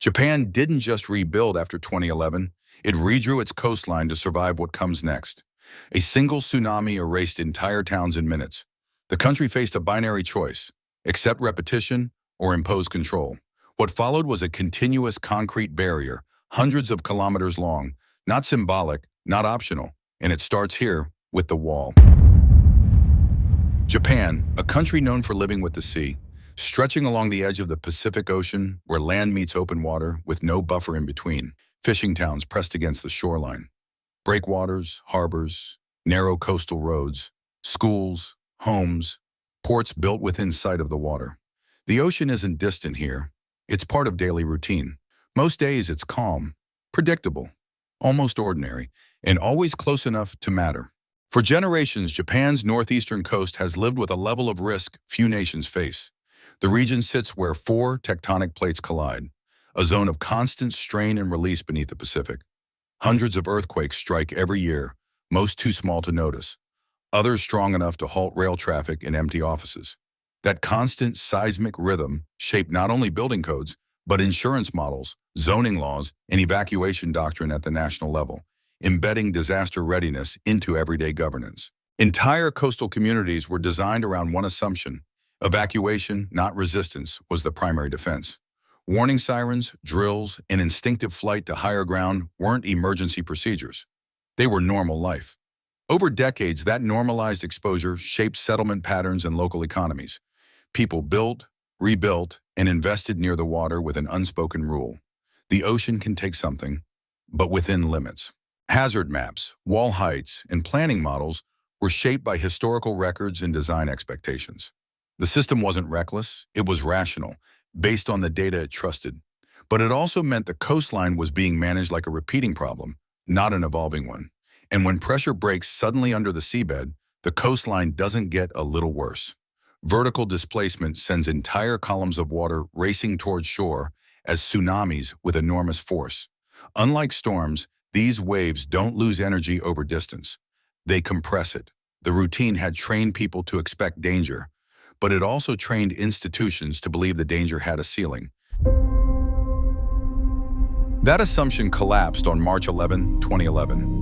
Japan didn't just rebuild after 2011, it redrew its coastline to survive what comes next. A single tsunami erased entire towns in minutes. The country faced a binary choice: accept repetition or impose control. What followed was a continuous concrete barrier, hundreds of kilometers long, not symbolic, not optional, and it starts here with the wall. Japan, a country known for living with the sea, stretching along the edge of the Pacific Ocean where land meets open water with no buffer in between, fishing towns pressed against the shoreline. Breakwaters, harbors, narrow coastal roads, schools, homes, ports built within sight of the water. The ocean isn't distant here. It's part of daily routine. Most days it's calm, predictable, almost ordinary, and always close enough to matter. For generations, Japan's northeastern coast has lived with a level of risk few nations face. The region sits where four tectonic plates collide, a zone of constant strain and release beneath the Pacific. Hundreds of earthquakes strike every year, most too small to notice, others strong enough to halt rail traffic and empty offices. That constant seismic rhythm shaped not only building codes, but insurance models, zoning laws, and evacuation doctrine at the national level, embedding disaster readiness into everyday governance. Entire coastal communities were designed around one assumption: evacuation, not resistance, was the primary defense. Warning sirens, drills, and instinctive flight to higher ground weren't emergency procedures. They were normal life. Over decades, that normalized exposure shaped settlement patterns and local economies. People built, rebuilt, and invested near the water with an unspoken rule: the ocean can take something, but within limits. Hazard maps, wall heights, and planning models were shaped by historical records and design expectations. The system wasn't reckless, it was rational, based on the data it trusted. But it also meant the coastline was being managed like a repeating problem, not an evolving one. And when pressure breaks suddenly under the seabed, the coastline doesn't get a little worse. Vertical displacement sends entire columns of water racing towards shore as tsunamis with enormous force. Unlike storms, these waves don't lose energy over distance. They compress it. The routine had trained people to expect danger, but it also trained institutions to believe the danger had a ceiling. That assumption collapsed on March 11, 2011.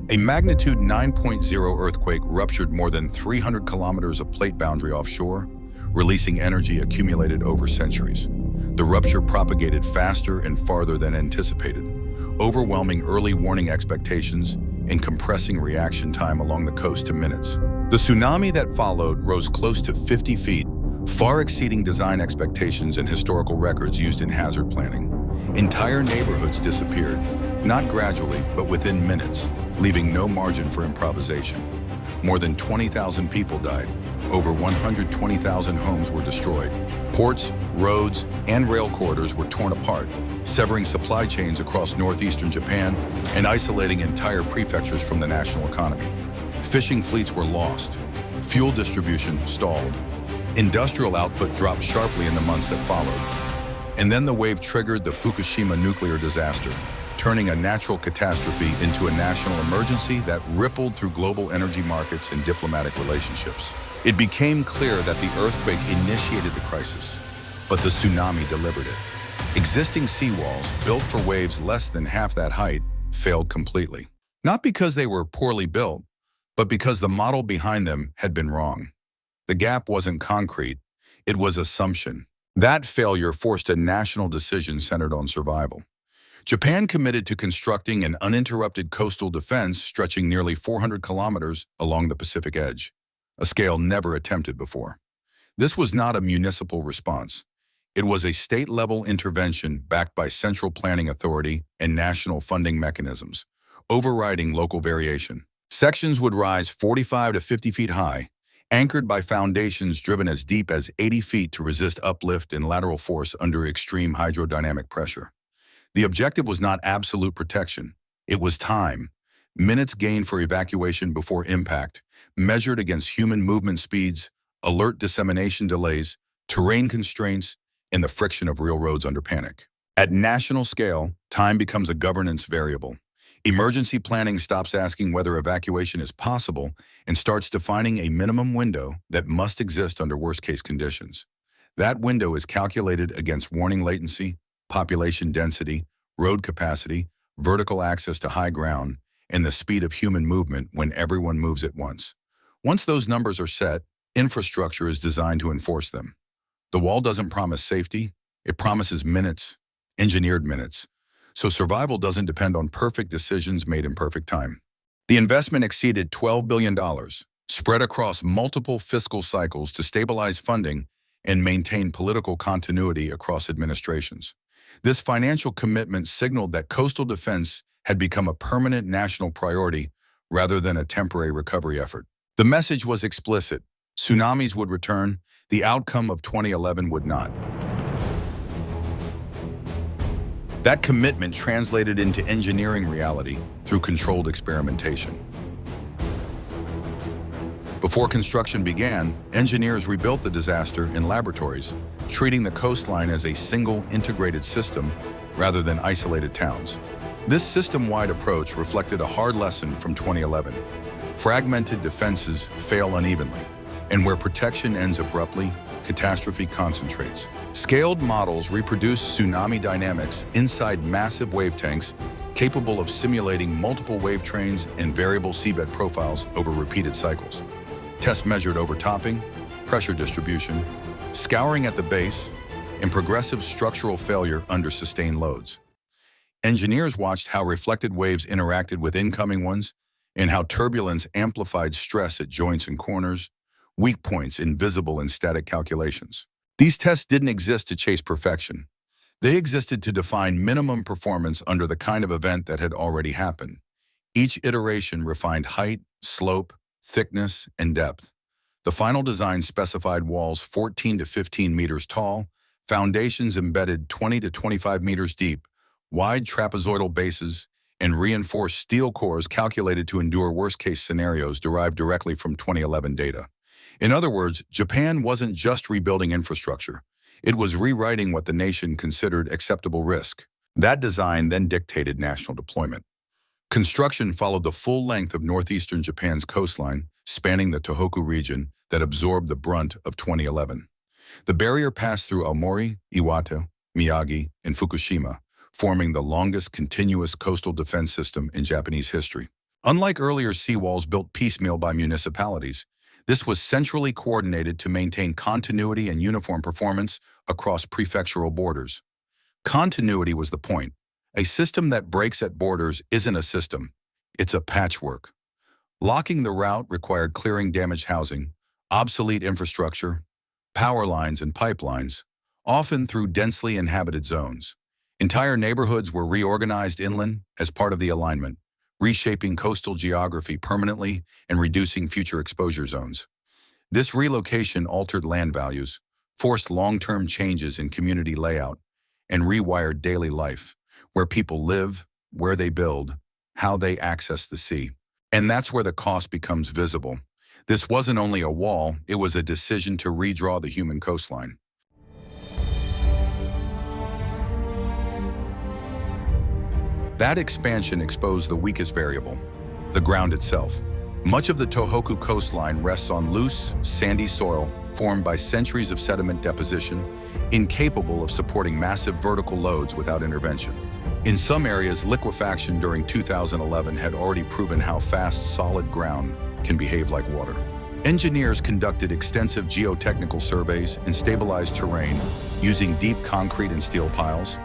A magnitude 9.0 earthquake ruptured more than 300 kilometers of plate boundary offshore, releasing energy accumulated over centuries. The rupture propagated faster and farther than anticipated, overwhelming early warning expectations and compressing reaction time along the coast to minutes. The tsunami that followed rose close to 50 feet, far exceeding design expectations and historical records used in hazard planning. Entire neighborhoods disappeared, not gradually, but within minutes, leaving no margin for improvisation. More than 20,000 people died. Over 120,000 homes were destroyed. Ports, roads, and rail corridors were torn apart, severing supply chains across northeastern Japan and isolating entire prefectures from the national economy. Fishing fleets were lost. Fuel distribution stalled. Industrial output dropped sharply in the months that followed. And then the wave triggered the Fukushima nuclear disaster, turning a natural catastrophe into a national emergency that rippled through global energy markets and diplomatic relationships. It became clear that the earthquake initiated the crisis, but the tsunami delivered it. Existing seawalls, built for waves less than half that height, failed completely. Not because they were poorly built, but because the model behind them had been wrong. The gap wasn't concrete, it was assumption. That failure forced a national decision centered on survival. Japan committed to constructing an uninterrupted coastal defense stretching nearly 400 kilometers along the Pacific edge, a scale never attempted before. This was not a municipal response. It was a state-level intervention backed by central planning authority and national funding mechanisms, overriding local variation. Sections would rise 45 to 50 feet high, anchored by foundations driven as deep as 80 feet to resist uplift and lateral force under extreme hydrodynamic pressure. The objective was not absolute protection. It was time, minutes gained for evacuation before impact, measured against human movement speeds, alert dissemination delays, terrain constraints, and the friction of real roads under panic. At national scale, time becomes a governance variable. Emergency planning stops asking whether evacuation is possible and starts defining a minimum window that must exist under worst-case conditions. That window is calculated against warning latency, population density, road capacity, vertical access to high ground, and the speed of human movement when everyone moves at once. Once those numbers are set, infrastructure is designed to enforce them. The wall doesn't promise safety, it promises minutes, engineered minutes. So survival doesn't depend on perfect decisions made in perfect time. The investment exceeded $12 billion, spread across multiple fiscal cycles to stabilize funding and maintain political continuity across administrations. This financial commitment signaled that coastal defense had become a permanent national priority rather than a temporary recovery effort. The message was explicit. Tsunamis would return, the outcome of 2011 would not. That commitment translated into engineering reality through controlled experimentation. Before construction began, engineers rebuilt the disaster in laboratories, treating the coastline as a single integrated system rather than isolated towns. This system-wide approach reflected a hard lesson from 2011. Fragmented defenses fail unevenly, and where protection ends abruptly, catastrophe concentrates. Scaled models reproduce tsunami dynamics inside massive wave tanks capable of simulating multiple wave trains and variable seabed profiles over repeated cycles. Tests measured overtopping, pressure distribution, scouring at the base, and progressive structural failure under sustained loads. Engineers watched how reflected waves interacted with incoming ones and how turbulence amplified stress at joints and corners, weak points invisible in static calculations. These tests didn't exist to chase perfection. They existed to define minimum performance under the kind of event that had already happened. Each iteration refined height, slope, thickness, and depth. The final design specified walls 14 to 15 meters tall, foundations embedded 20 to 25 meters deep, wide trapezoidal bases, and reinforced steel cores calculated to endure worst-case scenarios derived directly from 2011 data. In other words, Japan wasn't just rebuilding infrastructure. It was rewriting what the nation considered acceptable risk. That design then dictated national deployment. Construction followed the full length of northeastern Japan's coastline, spanning the Tohoku region that absorbed the brunt of 2011. The barrier passed through Aomori, Iwate, Miyagi, and Fukushima, forming the longest continuous coastal defense system in Japanese history. Unlike earlier seawalls built piecemeal by municipalities, this was centrally coordinated to maintain continuity and uniform performance across prefectural borders. Continuity was the point. A system that breaks at borders isn't a system, it's a patchwork. Locking the route required clearing damaged housing, obsolete infrastructure, power lines and pipelines, often through densely inhabited zones. Entire neighborhoods were reorganized inland as part of the alignment, reshaping coastal geography permanently and reducing future exposure zones. This relocation altered land values, forced long-term changes in community layout, and rewired daily life, where people live, where they build, how they access the sea. And that's where the cost becomes visible. This wasn't only a wall, it was a decision to redraw the human coastline. That expansion exposed the weakest variable, the ground itself. Much of the Tohoku coastline rests on loose, sandy soil formed by centuries of sediment deposition, incapable of supporting massive vertical loads without intervention. In some areas, liquefaction during 2011 had already proven how fast solid ground can behave like water. Engineers conducted extensive geotechnical surveys and stabilized terrain using deep concrete and steel piles,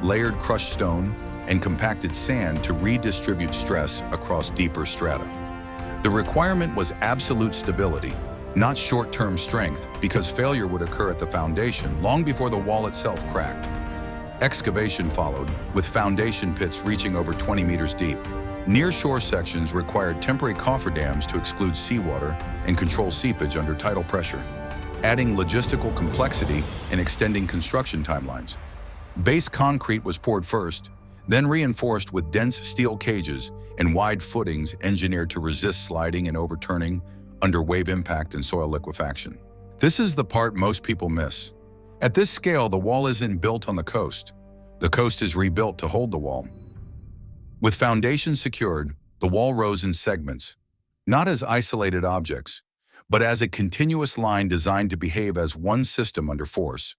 layered crushed stone, and compacted sand to redistribute stress across deeper strata. The requirement was absolute stability, not short-term strength, because failure would occur at the foundation long before the wall itself cracked. Excavation followed, with foundation pits reaching over 20 meters deep. Near-shore sections required temporary cofferdams to exclude seawater and control seepage under tidal pressure, adding logistical complexity and extending construction timelines. Base concrete was poured first, then reinforced with dense steel cages and wide footings engineered to resist sliding and overturning under wave impact and soil liquefaction. This is the part most people miss. At this scale, the wall isn't built on the coast. The coast is rebuilt to hold the wall. With foundations secured, the wall rose in segments, not as isolated objects, but as a continuous line designed to behave as one system under force.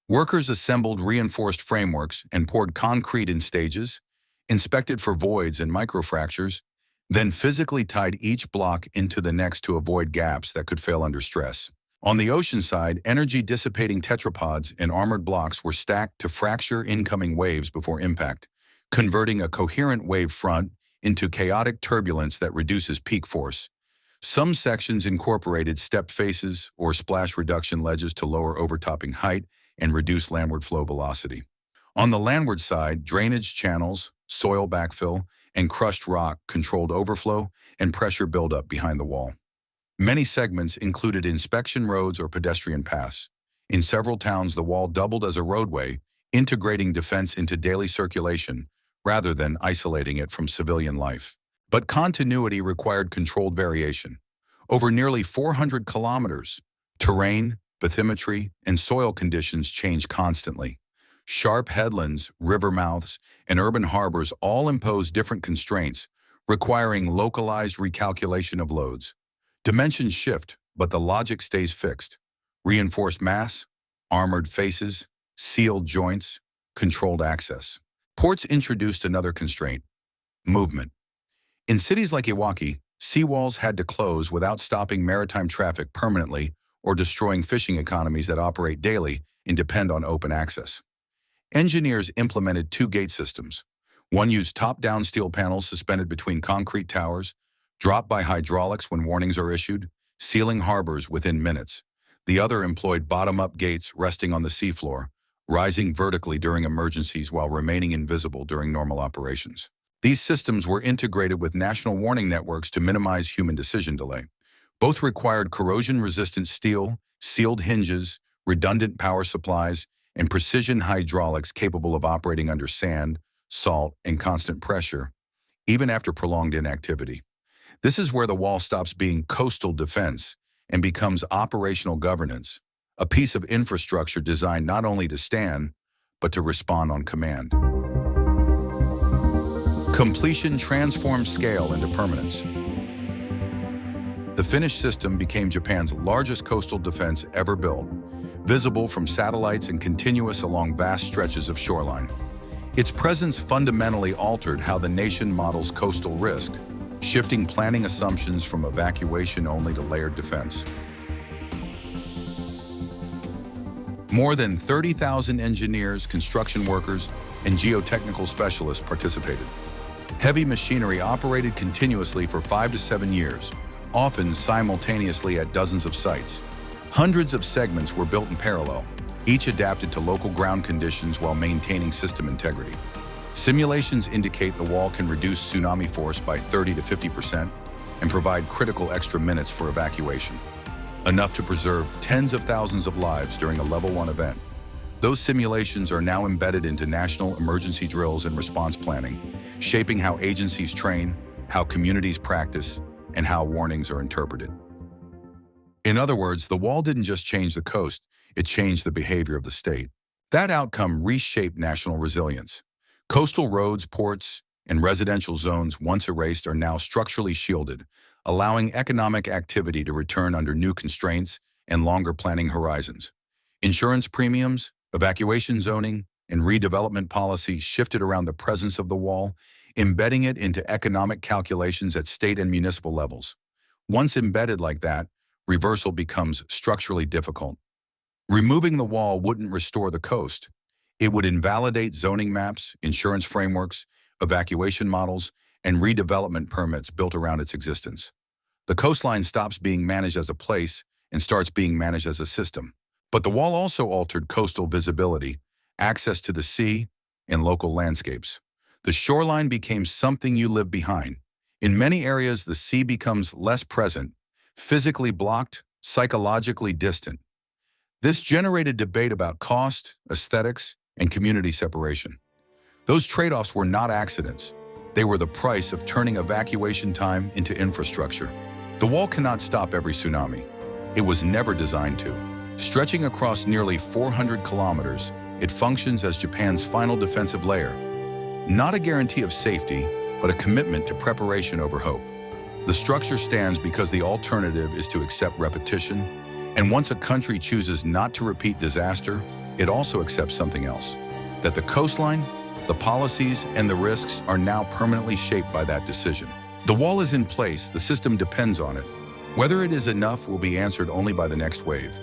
Workers assembled reinforced frameworks and poured concrete in stages, inspected for voids and microfractures, then physically tied each block into the next to avoid gaps that could fail under stress. On the ocean side, energy-dissipating tetrapods and armored blocks were stacked to fracture incoming waves before impact, converting a coherent wave front into chaotic turbulence that reduces peak force. Some sections incorporated step faces or splash reduction ledges to lower overtopping height and reduce landward flow velocity. On the landward side, drainage channels, soil backfill, and crushed rock controlled overflow and pressure buildup behind the wall. Many segments included inspection roads or pedestrian paths. In several towns, the wall doubled as a roadway, integrating defense into daily circulation rather than isolating it from civilian life. But continuity required controlled variation. Over nearly 400 kilometers, terrain, bathymetry, and soil conditions change constantly. Sharp headlands, river mouths, and urban harbors all impose different constraints, requiring localized recalculation of loads. Dimensions shift, but the logic stays fixed. Reinforced mass, armored faces, sealed joints, controlled access. Ports introduced another constraint: movement. In cities like Iwaki, seawalls had to close without stopping maritime traffic permanently or destroying fishing economies that operate daily and depend on open access. Engineers implemented two gate systems. One used top-down steel panels suspended between concrete towers, dropped by hydraulics when warnings are issued, sealing harbors within minutes. The other employed bottom-up gates resting on the seafloor, rising vertically during emergencies while remaining invisible during normal operations. These systems were integrated with national warning networks to minimize human decision delay. Both required corrosion-resistant steel, sealed hinges, redundant power supplies, and precision hydraulics capable of operating under sand, salt, and constant pressure, even after prolonged inactivity. This is where the wall stops being coastal defense and becomes operational governance, a piece of infrastructure designed not only to stand, but to respond on command. Completion transformed scale into permanence. The finished system became Japan's largest coastal defense ever built, visible from satellites and continuous along vast stretches of shoreline. Its presence fundamentally altered how the nation models coastal risk, shifting planning assumptions from evacuation-only to layered defense. More than 30,000 engineers, construction workers, and geotechnical specialists participated. Heavy machinery operated continuously for 5 to 7 years, often simultaneously at dozens of sites. Hundreds of segments were built in parallel, each adapted to local ground conditions while maintaining system integrity. Simulations indicate the wall can reduce tsunami force by 30 to 50% and provide critical extra minutes for evacuation, enough to preserve tens of thousands of lives during a Level 1 event. Those simulations are now embedded into national emergency drills and response planning, shaping how agencies train, how communities practice, and how warnings are interpreted. In other words, the wall didn't just change the coast, it changed the behavior of the state. That outcome reshaped national resilience. Coastal roads, ports, and residential zones once erased are now structurally shielded, allowing economic activity to return under new constraints and longer planning horizons. Insurance premiums, evacuation zoning, and redevelopment policy shifted around the presence of the wall, embedding it into economic calculations at state and municipal levels. Once embedded like that, reversal becomes structurally difficult. Removing the wall wouldn't restore the coast. It would invalidate zoning maps, insurance frameworks, evacuation models, and redevelopment permits built around its existence. The coastline stops being managed as a place and starts being managed as a system. But the wall also altered coastal visibility, access to the sea, and local landscapes. The shoreline became something you live behind. In many areas, the sea becomes less present, physically blocked, psychologically distant. This generated debate about cost, aesthetics, and community separation. Those trade-offs were not accidents. They were the price of turning evacuation time into infrastructure. The wall cannot stop every tsunami. It was never designed to. Stretching across nearly 400 kilometers, it functions as Japan's final defensive layer. Not a guarantee of safety, but a commitment to preparation over hope. The structure stands because the alternative is to accept repetition, and once a country chooses not to repeat disaster, it also accepts something else. That the coastline, the policies, and the risks are now permanently shaped by that decision. The wall is in place, the system depends on it. Whether it is enough will be answered only by the next wave.